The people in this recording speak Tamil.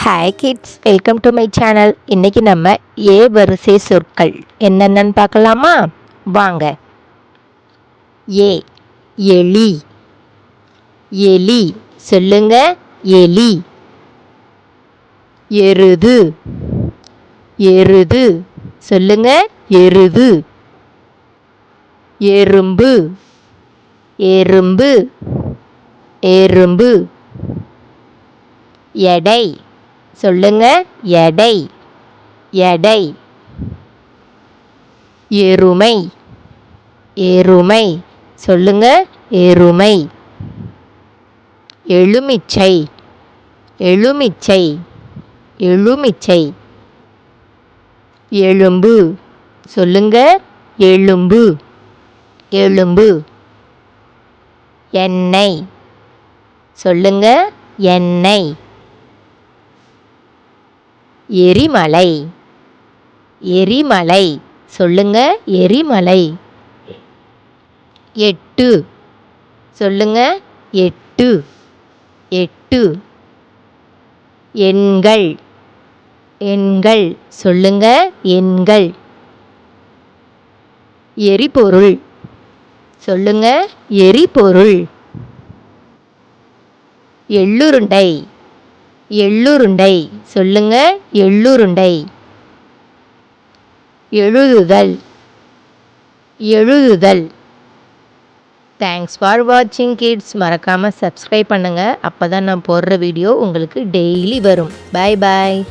Hi kids, welcome to my channel. இன்றைக்கி நம்ம ஏ வரிசை சொற்கள் என்னென்னு பார்க்கலாமா? வாங்க. ஏ எலி. எலி சொல்லுங்க, எலி. எருது. எருது சொல்லுங்க, எருது. எறும்பு. எறும்பு. எறும்பு. எடை சொல்லுங்க, எடை. எடை. எருமை. எருமை சொல்லுங்க, எருமை. எலுமிச்சை. எலுமிச்சை. எலுமிச்சை. எலும்பு சொல்லுங்க, எலும்பு. எலும்பு. எண்ணெய் சொல்லுங்க, எண்ணெய். எரிமலை. எரிமலை சொல்லுங்க, எரிமலை. எட்டு சொல்லுங்க, எட்டு. எட்டு. எண்கள். எண்கள் சொல்லுங்க, எண்கள். எரிபொருள் சொல்லுங்க, எரிபொருள். எள்ளுருண்டை. எள்ளுருண்டை சொல்லுங்க, எள்ளுருண்டை. எழுதுதல். எழுதுதல். தேங்க்ஸ் ஃபார் வாட்சிங் கிட்ஸ். மறக்காமல் சப்ஸ்கிரைப் பண்ணுங்கள். அப்போ தான் நான் போடுற வீடியோ உங்களுக்கு டெய்லி வரும். பாய் பாய்.